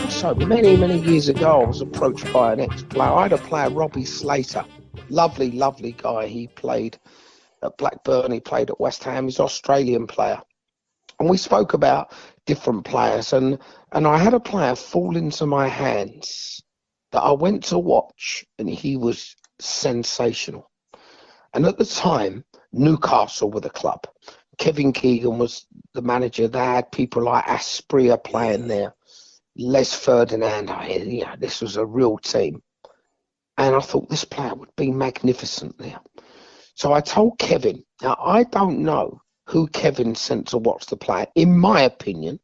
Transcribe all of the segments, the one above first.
So many years ago, I was approached by an ex-player. I had a player, Robbie Slater. Lovely guy. He played at Blackburn. He played at West Ham. He's an Australian player. And we spoke about different players. And I had a player fall into my hands that I went to watch, and he was sensational. And at the time, Newcastle were the club. Kevin Keegan was the manager. They had people like Aspria playing there. Les Ferdinand. This was a real team. And I thought this player would be magnificent there. So I told Kevin. Now, I don't know who Kevin sent to watch the player. In my opinion,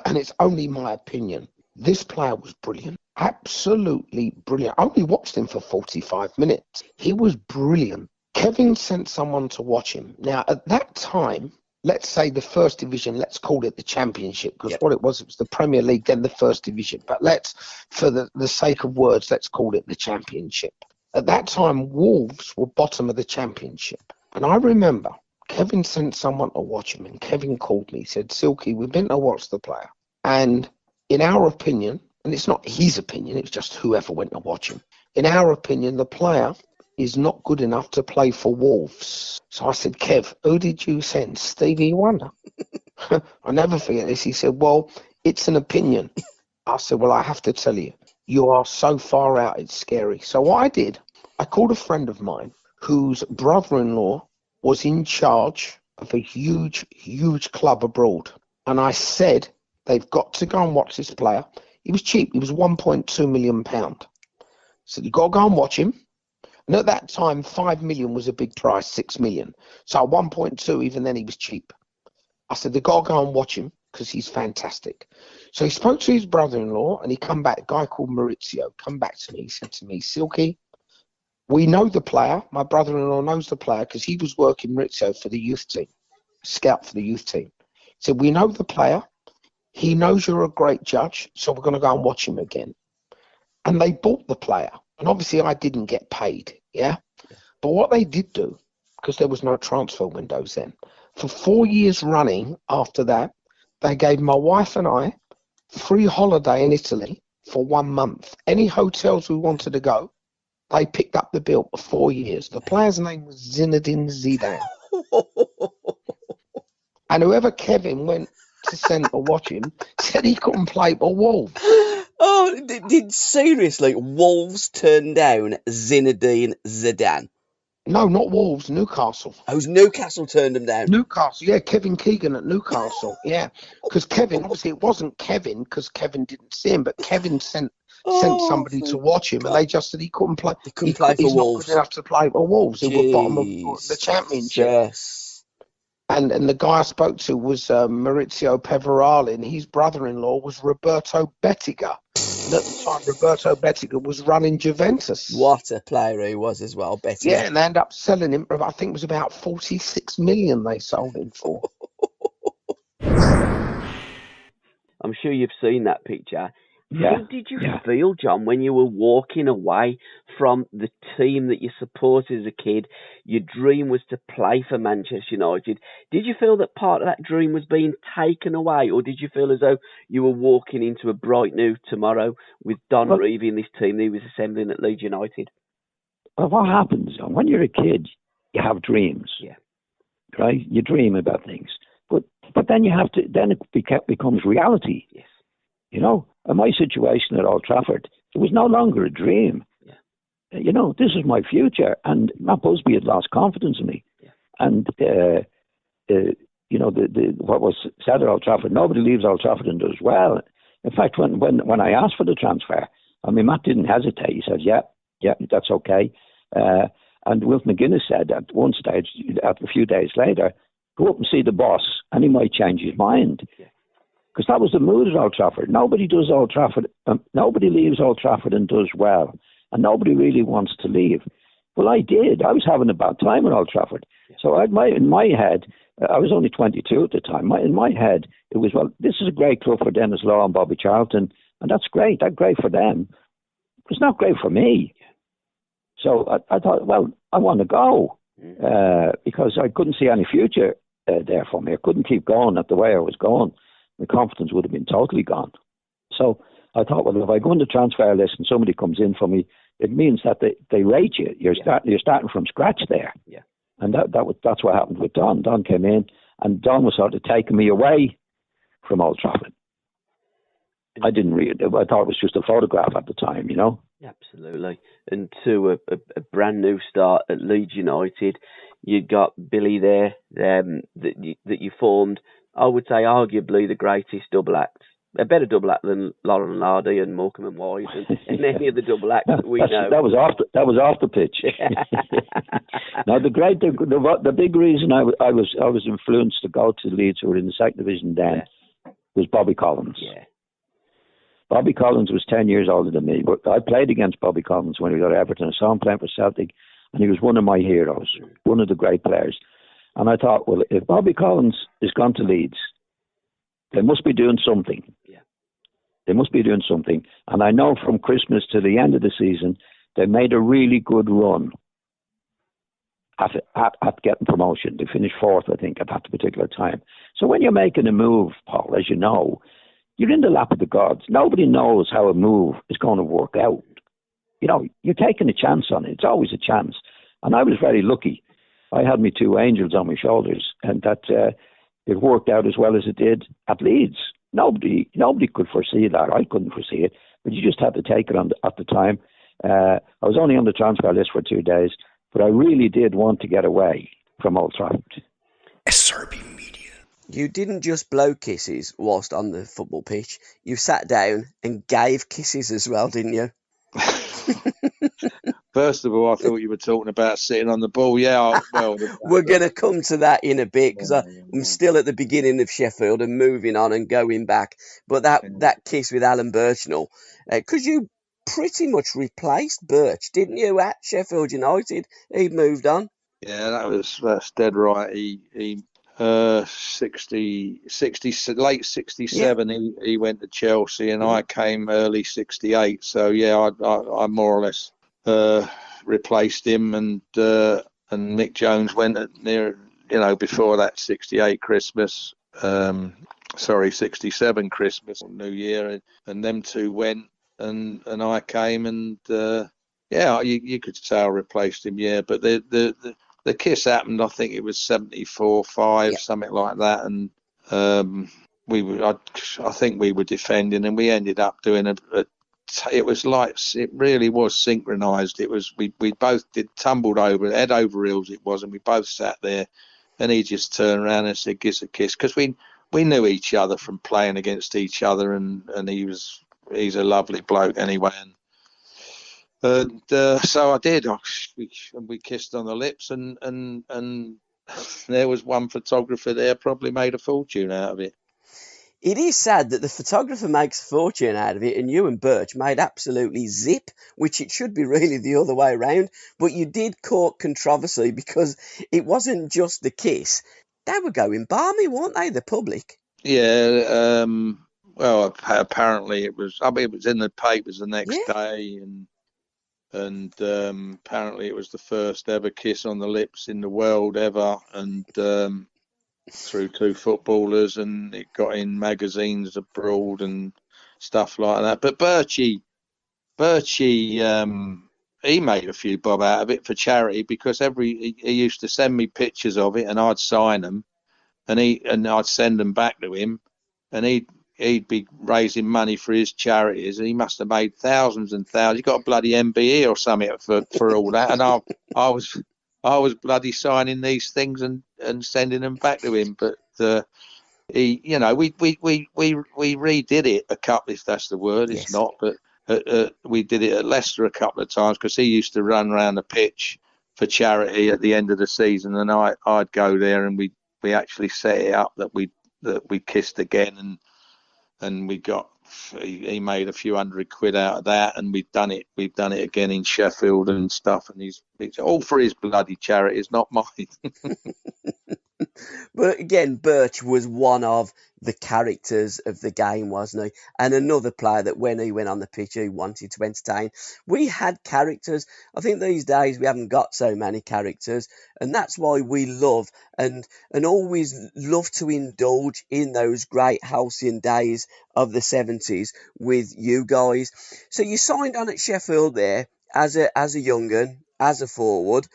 and it's only my opinion, this player was brilliant. Absolutely brilliant. I only watched him for 45 minutes. He was brilliant. Kevin sent someone to watch him. Now, at that time, let's say the first division, let's call it the Championship, because what it was the Premier League, then the first division. But for the sake of words, let's call it the Championship. At that time, Wolves were bottom of the Championship. And I remember Kevin sent someone to watch him, and Kevin called me, said, Silky, we've been to watch the player. And in our opinion, and it's not his opinion, it's just whoever went to watch him. In our opinion, the player is not good enough to play for Wolves. So I said, Kev, who did you send? Stevie Wonder. I'll never forget this. He said, well, it's an opinion. I said, well, I have to tell you, you are so far out, it's scary. So what I did, I called a friend of mine whose brother-in-law was in charge of a huge club abroad. And I said, they've got to go and watch this player. He was cheap. He was £1.2 million. So you've got to go and watch him. And at that time, 5 million was a big price, 6 million. So at 1.2, even then he was cheap. I said, they've got to go and watch him because he's fantastic. So he spoke to his brother-in-law and he come back, a guy called Maurizio, come back to me. He said to me, Silky, we know the player. My brother-in-law knows the player because he was working Maurizio for the youth team, scout for the youth team. He said, we know the player. He knows you're a great judge, so we're going to go and watch him again. And they bought the player. And obviously I didn't get paid, yeah? But what they did do, because there was no transfer windows then, for 4 years running after that, they gave my wife and I free holiday in Italy for 1 month. Any hotels we wanted to go, they picked up the bill for 4 years. The player's name was Zinedine Zidane. And whoever Kevin went to send to watch him said he couldn't play for Wolves. Oh, did seriously Wolves turn down Zinedine Zidane? No, not Wolves, Newcastle. Oh, it was Newcastle turned him down. Newcastle, yeah, Kevin Keegan at Newcastle, yeah. Because Kevin, obviously it wasn't Kevin because Kevin didn't see him, but Kevin sent somebody to watch him, and they just said he couldn't play. He couldn't play for Wolves. He's not good enough to play for Wolves. He was bottom of the Championship. Yes. And the guy I spoke to was Maurizio Peverali, and his brother-in-law was Roberto Bettiga. And at the time, Roberto Bettiga was running Juventus. What a player he was as well, Bettiga. Yeah, and they ended up selling him for, I think it was about 46 million they sold him for. I'm sure you've seen that picture. Yeah. How did you feel, John, when you were walking away from the team that you supported as a kid? Your dream was to play for Manchester United. Did you feel that part of that dream was being taken away, or did you feel as though you were walking into a bright new tomorrow with Don Revie and this team that he was assembling at Leeds United? Well, what happens, John, when you're a kid, you have dreams. Yeah. Right? You dream about things. But then you have to, then it becomes reality. Yes. You know, in my situation at Old Trafford, it was no longer a dream. Yeah. You know, this is my future. And Matt Busby had lost confidence in me. Yeah. And, you know, what was said at Old Trafford, nobody leaves Old Trafford and does well. In fact, when I asked for the transfer, I mean, Matt didn't hesitate. He said, yeah, that's okay. And Wilf McGuinness said at one stage, a few days later, go up and see the boss and he might change his mind. Yeah. Because that was the mood at Old Trafford. Nobody does Old Trafford. Nobody leaves Old Trafford and does well. And nobody really wants to leave. Well, I did. I was having a bad time at Old Trafford. So in my head, I was only 22 at the time. In my head, it was, well, this is a great club for Dennis Law and Bobby Charlton. And that's great. That's great for them. It's not great for me. So I thought, well, I want to go because I couldn't see any future there for me. I couldn't keep going at the way I was going. My confidence would have been totally gone. So I thought, well, if I go on the transfer list and somebody comes in for me, it means that they rate you. You're starting from scratch there. Yeah. And that's what happened with Don. Don came in, and Don was sort of taking me away from Old Trafford. I didn't read it. I thought it was just a photograph at the time, you know. Absolutely. And to a brand new start at Leeds United, you got Billy there that you formed. I would say arguably the greatest double act. A better double act than Lauren Lardy and Morecambe and Wise and any of the double acts that we know. That was off the pitch. Now the big reason I was influenced to go to Leeds, who were in the second division then, was Bobby Collins. Yeah. Bobby Collins was 10 years older than me, but I played against Bobby Collins when he was at Everton. I saw him playing for Celtic, and he was one of my heroes, one of the great players. And I thought, well, if Bobby Collins is gone to Leeds, they must be doing something. Yeah. They must be doing something. And I know from Christmas to the end of the season, they made a really good run at getting promotion. They finished fourth, I think, at that particular time. So when you're making a move, Paul, as you know, you're in the lap of the gods. Nobody knows how a move is going to work out. You know, you're taking a chance on it. It's always a chance. And I was very lucky. I had me two angels on my shoulders, and that it worked out as well as it did at Leeds. Nobody could foresee that. I couldn't foresee it, but you just had to take it at the time. I was only on the transfer list for 2 days, but I really did want to get away from Old Trafford. SRB Media. You didn't just blow kisses whilst on the football pitch. You sat down and gave kisses as well, didn't you? First of all, I thought you were talking about sitting on the ball. Yeah, well, we're going to come to that in a bit because I'm still at the beginning of Sheffield and moving on and going back. But that kiss with Alan Birchnell, because you pretty much replaced Birch, didn't you, at Sheffield United? He moved on. Yeah, that's dead right. He 60 late 67. Yeah. He went to Chelsea, and I came early 68. So yeah, I more or less replaced him, and Mick Jones went before that 68 Christmas. 67 Christmas, New Year, and them two went, and I came, and you could say I replaced him. Yeah, but the kiss happened. I think it was 74-5, something like that, and I think we were defending, and we ended up doing it was like, it really was synchronised. It was we both tumbled over head over heels. It was, and we both sat there, and he just turned around and said, "Kiss a kiss," because we knew each other from playing against each other, and he's a lovely bloke anyway. And so I did. We kissed on the lips, and there was one photographer there probably made a fortune out of it. It is sad that the photographer makes a fortune out of it, and you and Birch made absolutely zip, which it should be really the other way around. But you did court controversy because it wasn't just the kiss. They were going balmy, weren't they, the public? Yeah. Well, apparently it was. I mean, it was in the papers the next day, and apparently it was the first ever kiss on the lips in the world ever, and through two footballers, and it got in magazines abroad and stuff like that. But Birchie, he made a few bob out of it for charity, because he used to send me pictures of it, and I'd sign them, and I'd send them back to him, and he'd be raising money for his charities, and he must have made thousands and thousands. He got a bloody MBE or something for all that, and I was bloody signing these things and sending them back to him. But we redid it a couple, if that's the word. It's not, but we did it at Leicester a couple of times, because he used to run around the pitch for charity at the end of the season, and I'd go there, and we actually set it up that we kissed again, and he made a few £100 out of that, and we've done it again in Sheffield and stuff, and it's all for his bloody charity. It's not mine. But again, Birch was one of the characters of the game, wasn't he? And another player that when he went on the pitch, he wanted to entertain. We had characters. I think these days we haven't got so many characters, and that's why we love and always love to indulge in those great halcyon days of the 70s with you guys. So you signed on at Sheffield there as a young un, as a forward,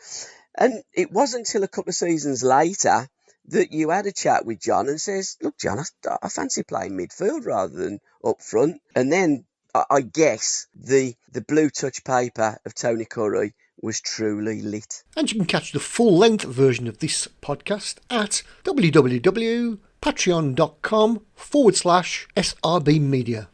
and it wasn't until a couple of seasons later that you had a chat with John and says, look, John, I fancy playing midfield rather than up front. And then I guess the blue touch paper of Tony Currie was truly lit. And you can catch the full-length version of this podcast at www.patreon.com/SRB Media.